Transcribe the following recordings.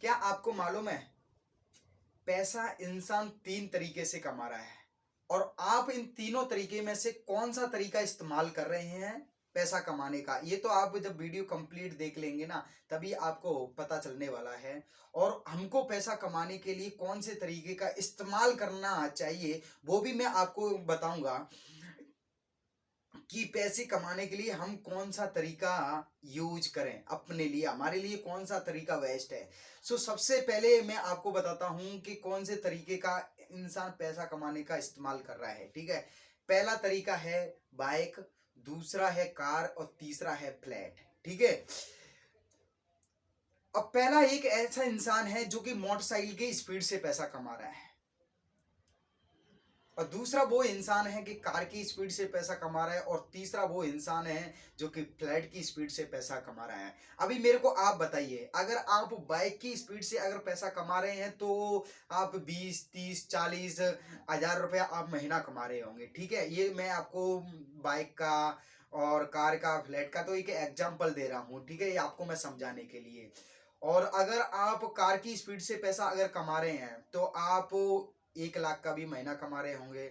क्या आपको मालूम है पैसा इंसान तीन तरीके से कमा रहा है और आप इन तीनों तरीके में से कौन सा तरीका इस्तेमाल कर रहे हैं पैसा कमाने का? ये तो आप जब वीडियो कंप्लीट देख लेंगे ना तभी आपको पता चलने वाला है। और हमको पैसा कमाने के लिए कौन से तरीके का इस्तेमाल करना चाहिए वो भी मैं आपको बताऊंगा कि पैसे कमाने के लिए हम कौन सा तरीका यूज करें, अपने लिए हमारे लिए कौन सा तरीका बेस्ट है। सबसे पहले मैं आपको बताता हूं कि कौन से तरीके का इंसान पैसा कमाने का इस्तेमाल कर रहा है। ठीक है, पहला तरीका है बाइक, दूसरा है कार और तीसरा है फ्लैट। ठीक है, अब पहला एक ऐसा इंसान है जो कि मोटरसाइकिल की स्पीड से पैसा कमा रहा है और दूसरा वो इंसान है कि कार की स्पीड से पैसा कमा रहा है और तीसरा वो इंसान है जो कि फ्लैट की स्पीड से पैसा कमा रहा है। अभी मेरे को आप बताइए, अगर आप बाइक की स्पीड से अगर पैसा कमा रहे हैं तो आप 20 30 40 हजार रुपया आप महीना कमा रहे होंगे। ठीक है, ये मैं आपको बाइक का और कार का फ्लैट का तो एक एग्जाम्पल दे रहा हूँ। ठीक है, ये आपको मैं समझाने के लिए। और अगर आप कार की स्पीड से पैसा अगर कमा रहे हैं तो आप 1 लाख का भी महीना कमा रहे होंगे,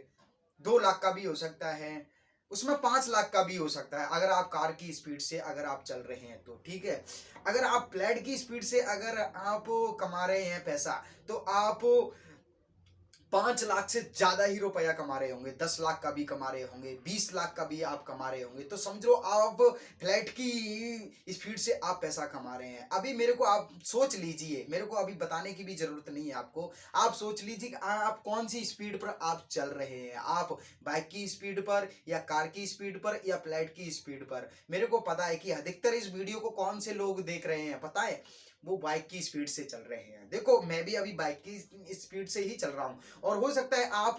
2 लाख का भी हो सकता है, उसमें 5 लाख का भी हो सकता है अगर आप कार की स्पीड से अगर आप चल रहे हैं तो। ठीक है, अगर आप फ्लैट की स्पीड से अगर आप कमा रहे हैं पैसा तो आप 5 लाख से ज्यादा ही रुपया कमा रहे होंगे, 10 लाख का भी कमा रहे होंगे, 20 लाख का भी आप कमा रहे होंगे। तो समझो आप फ्लैट की स्पीड से आप पैसा कमा रहे हैं। अभी मेरे को आप सोच लीजिए, मेरे को अभी बताने की भी जरूरत नहीं है आपको, आप सोच लीजिए कि आप कौन सी स्पीड पर आप चल रहे हैं, आप बाइक की स्पीड पर या कार की स्पीड पर या फ्लैट की स्पीड पर। मेरे को पता है कि अधिकतर इस वीडियो को कौन से लोग देख रहे हैं पता है, वो बाइक की स्पीड से चल रहे हैं। देखो मैं भी अभी बाइक की स्पीड से ही चल रहा हूँ और हो सकता है आप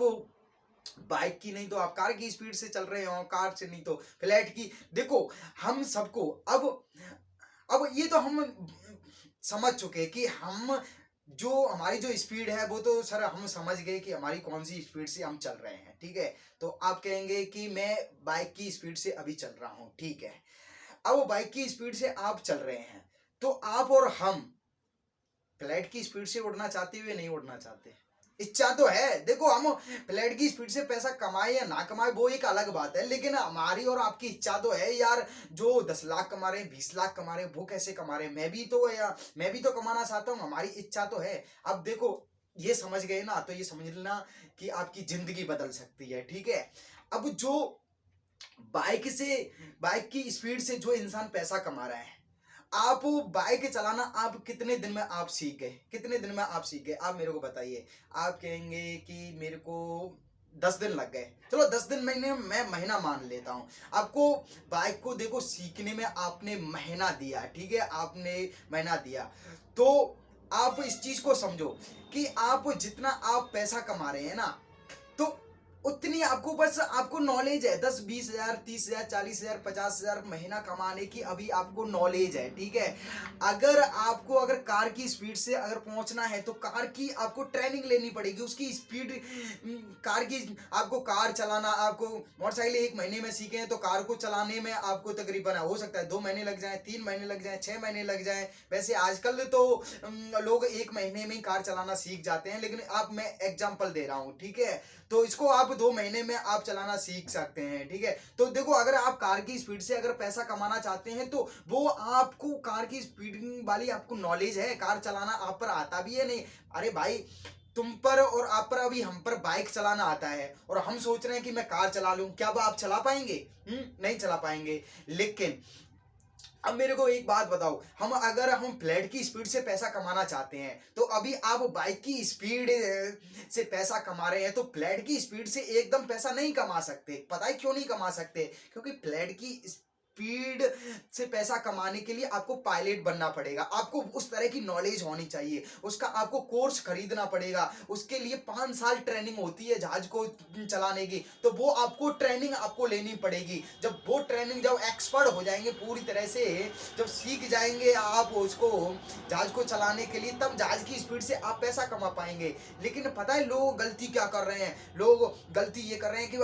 बाइक की नहीं तो आप कार की स्पीड से चल रहे हो, कार से नहीं तो फ्लैट की। देखो हम सबको अब ये तो हम समझ चुके कि हम जो हमारी जो स्पीड है वो तो सर हम समझ गए कि हमारी कौन सी स्पीड से हम चल रहे हैं। ठीक है, तो आप कहेंगे कि मैं बाइक की स्पीड से अभी चल रहा हूँ। ठीक है, अब वो बाइक की स्पीड से आप चल रहे हैं तो आप और हम फ्लाइट की स्पीड से उड़ना चाहते हुए नहीं उड़ना चाहते। इच्छा तो है, देखो हम फ्लाइट की स्पीड से पैसा कमाए या ना कमाए वो एक अलग बात है, लेकिन हमारी और आपकी इच्छा तो है यार, जो 10 लाख कमा रहे हैं 20 लाख कमा रहे हैं वो कैसे कमा रहे हैं, मैं भी तो कमाना चाहता हूँ, हमारी इच्छा तो है। अब देखो ये समझ गए ना तो ये समझ लेना कि आपकी जिंदगी बदल सकती है। ठीक है, अब जो बाइक से बाइक की स्पीड से जो इंसान पैसा कमा रहा है, आप बाइक चलाना आप कितने दिन में आप सीख गए, कितने दिन में आप सीख गए, आप मेरे को बताइए। आप कहेंगे कि मेरे को 10 दिन लग गए, चलो 10 दिन महीने मैं महीना मान लेता हूँ। आपको बाइक को देखो सीखने में आपने महीना दिया, ठीक है, आपने महीना दिया। तो आप इस चीज को समझो कि आप जितना आप पैसा कमा रहे हैं ना तो उतनी आपको बस आपको नॉलेज है, 10 20 हजार 30 हजार 40 हजार 50 हजार महीना कमाने की अभी आपको नॉलेज है। ठीक है, अगर आपको अगर कार की स्पीड से अगर पहुंचना है तो कार की आपको ट्रेनिंग लेनी पड़ेगी, उसकी स्पीड कार की आपको कार चलाना, आपको मोटरसाइकिल 1 महीने में सीखे हैं तो कार को चलाने में आपको तकरीबन हो सकता है 2 महीने लग जाए, 3 महीने लग जाए, 6 महीने लग जाए। वैसे आजकल तो लोग 1 महीने में ही कार चलाना सीख जाते हैं, लेकिन आप मैं एग्जाम्पल दे रहा हूँ। ठीक है, तो इसको आप 2 महीने में आप चलाना सीख सकते हैं। ठीक है, तो देखो अगर आप कार की स्पीड से अगर पैसा कमाना चाहते हैं तो वो आपको कार की स्पीड वाली आपको नॉलेज है, कार चलाना आप पर आता भी है नहीं। अरे भाई तुम पर और आप पर अभी हम पर बाइक चलाना आता है और हम सोच रहे हैं कि मैं कार चला लूं, क्या वो आप चला पाएंगे? नहीं चला पाएंगे। लेकिन अब मेरे को एक बात बताओ, हम अगर हम फ्लैट की स्पीड से पैसा कमाना चाहते हैं तो अभी आप बाइक की स्पीड से पैसा कमा रहे हैं तो फ्लैट की स्पीड से एकदम पैसा नहीं कमा सकते। पता है क्यों नहीं कमा सकते? क्योंकि फ्लैट की स्पीड से पैसा कमाने के लिए आपको पायलट बनना पड़ेगा, आपको उस तरह की नॉलेज होनी चाहिए, उसका आपको कोर्स खरीदना पड़ेगा, उसके लिए 5 साल ट्रेनिंग होती है जहाज को चलाने की, तो वो आपको ट्रेनिंग आपको लेनी पड़ेगी। जब वो ट्रेनिंग जब एक्सपर्ट हो जाएंगे पूरी तरह से, जब सीख जाएंगे आप उसको जहाज को चलाने के लिए, तब जहाज की स्पीड से आप पैसा कमा पाएंगे। लेकिन पता है लोग गलती क्या कर रहे हैं, लोग गलती ये कर रहे हैं कि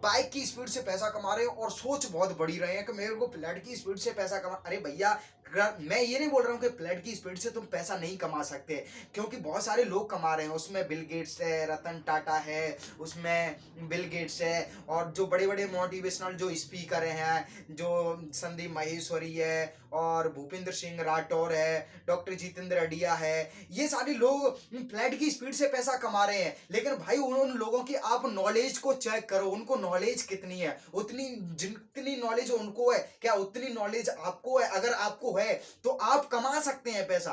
बाइक की स्पीड से पैसा कमा रहे हैं और सोच बहुत बड़ी रहे हैं कि मैं मेरे को फ्लड की स्पीड से पैसा कमा, अरे भैया मैं ये नहीं बोल रहा हूँ कि फ्लड की स्पीड से तुम पैसा नहीं कमा सकते, क्योंकि बहुत सारे लोग कमा रहे हैं, उसमें बिल गेट्स है, रतन टाटा है, उसमें बिल गेट्स है, और जो बड़े बड़े मोटिवेशनल जो स्पीकर हैं, जो संदीप माहेश्वरी है, और भूपेंद्र सिंह राठौर है, डॉक्टर जितेंद्र अडिया है, ये सारे लोग फ्लैट की स्पीड से पैसा कमा रहे हैं। लेकिन भाई उन लोगों की आप नॉलेज को चेक करो, उनको नॉलेज कितनी है, उतनी जितनी नॉलेज उनको है क्या उतनी नॉलेज आपको है? अगर आपको है तो आप कमा सकते हैं पैसा।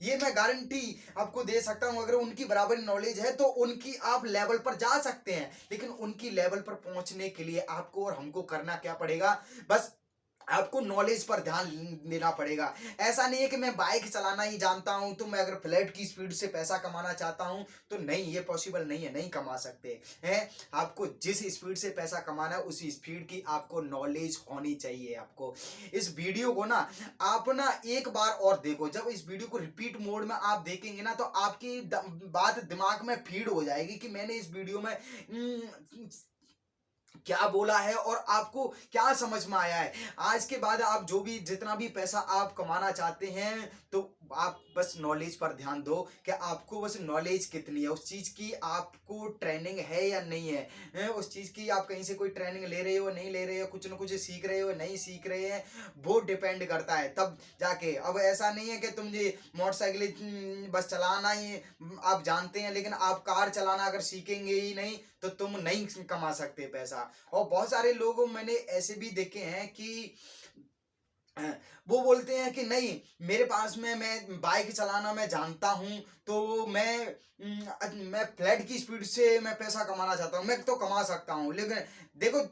ये मैं गारंटी आपको दे सकता हूं, अगर उनकी बराबर नॉलेज है तो उनकी आप लेवल पर जा सकते हैं। लेकिन उनकी लेवल पर पहुंचने के लिए आपको और हमको करना क्या पड़ेगा? बस आपको नॉलेज पर ध्यान देना पड़ेगा। ऐसा नहीं है कि मैं बाइक चलाना ही जानता हूं तो मैं अगर फ्लैट की स्पीड से पैसा कमाना चाहता हूं तो नहीं, ये पॉसिबल नहीं है, नहीं कमा सकते हैं। आपको जिस स्पीड से पैसा कमाना है उसी स्पीड की आपको नॉलेज होनी चाहिए। आपको इस वीडियो को ना आप ना एक बार और देखो, जब इस वीडियो को रिपीट मोड में आप देखेंगे ना तो आपकी बात दिमाग में फीड हो जाएगी कि मैंने इस वीडियो में क्या बोला है और आपको क्या समझ में आया है। आज के बाद आप जो भी जितना भी पैसा आप कमाना चाहते हैं तो आप बस नॉलेज पर ध्यान दो कि आपको बस नॉलेज कितनी है, उस चीज की आपको ट्रेनिंग है या नहीं है, उस चीज की आप कहीं से कोई ट्रेनिंग ले रहे हो नहीं ले रहे हो, कुछ ना कुछ सीख रहे हो नहीं सीख रहे हैं, वो डिपेंड करता है तब जाके। अब ऐसा नहीं है कि तुम ये मोटरसाइकिल बस चलाना ही आप जानते हैं लेकिन आप कार चलाना अगर सीखेंगे ही नहीं तो तुम नहीं कमा सकते पैसा। और बहुत सारे लोग मैंने ऐसे भी देखे हैं कि वो बोलते हैं कि नहीं मेरे पास में मैं बाइक चलाना मैं जानता हूं तो मैं फ्लैट की स्पीड से मैं पैसा कमाना चाहता हूं, मैं तो कमा सकता हूं। लेकिन देखो,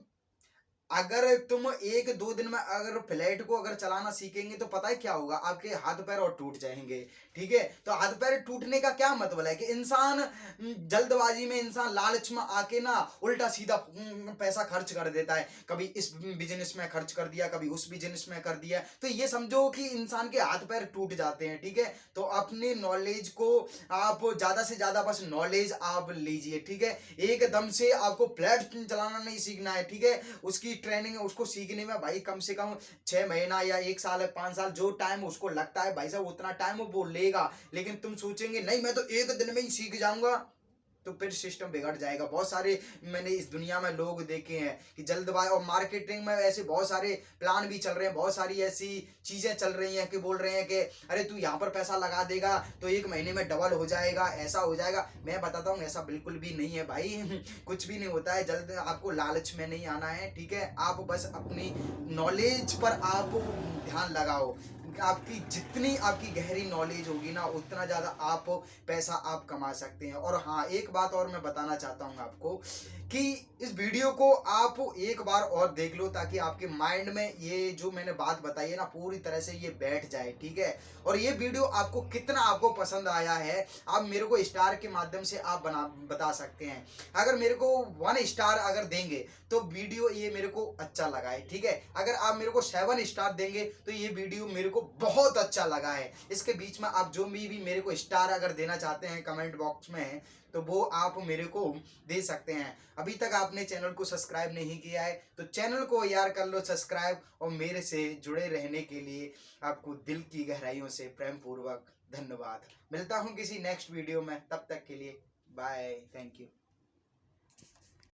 अगर तुम एक दो दिन में अगर फ्लैट को अगर चलाना सीखेंगे तो पता है क्या होगा, आपके हाथ पैर और टूट जाएंगे। ठीक है, तो हाथ पैर टूटने का क्या मतलब है कि इंसान जल्दबाजी में, इंसान लालच में आके ना उल्टा सीधा पैसा खर्च कर देता है, कभी इस बिजनेस में खर्च कर दिया, कभी उस बिजनेस में कर दिया, तो ये समझो कि इंसान के हाथ पैर टूट जाते हैं। ठीक है, तो अपने नॉलेज को आप ज्यादा से ज्यादा बस नॉलेज आप लीजिए। ठीक है, एकदम से आपको फ्लैट चलाना नहीं सीखना है। ठीक है, उसकी ट्रेनिंग उसको सीखने में भाई कम से कम 6 महीना या 1 साल 5 साल जो टाइम उसको लगता है भाई साहब उतना टाइम वो लेगा। लेकिन तुम सोचेंगे नहीं मैं तो एक दिन में ही सीख जाऊंगा, तो फिर सिस्टम बिगड़ जाएगा। बहुत सारे मैंने इस दुनिया में लोग देखे हैं कि जल्दबाजी, और मार्केटिंग में ऐसे बहुत सारे प्लान भी चल रहे हैं, बहुत सारी ऐसी चीजें चल रही हैं कि बोल रहे हैं कि अरे तू यहाँ पर पैसा लगा देगा तो 1 महीने में डबल हो जाएगा, ऐसा हो जाएगा। मैं बताता हूँ ऐसा बिल्कुल भी नहीं है भाई कुछ भी नहीं होता है जल्द, आपको लालच में नहीं आना है। ठीक है, आप बस अपनी नॉलेज पर आप ध्यान लगाओ, आपकी जितनी आपकी गहरी नॉलेज होगी ना उतना ज़्यादा आप पैसा आप कमा सकते हैं। और हाँ, एक बात और मैं बताना चाहता हूँ आपको कि इस वीडियो को आप एक बार और देख लो ताकि आपके माइंड में ये जो मैंने बात बताई है ना पूरी तरह से ये बैठ जाए। ठीक है, और ये वीडियो आपको कितना आपको पसंद आया है आप मेरे को स्टार के माध्यम से आप बता सकते हैं। अगर मेरे को 1 स्टार अगर देंगे तो वीडियो ये मेरे को अच्छा लगा है। ठीक है, अगर आप मेरे को 7 स्टार देंगे तो ये वीडियो मेरे को बहुत अच्छा लगा है। इसके बीच में आप जो भी मेरे को स्टार अगर देना चाहते हैं कमेंट बॉक्स में तो वो आप मेरे को दे सकते हैं। अभी तक आपने चैनल को सब्सक्राइब नहीं किया है तो चैनल को यार कर लो सब्सक्राइब, और मेरे से जुड़े रहने के लिए आपको दिल की गहराइयों से प्रेम पूर्वक धन्यवाद। मिलता हूँ किसी नेक्स्ट वीडियो में, तब तक के लिए बाय, थैंक यू।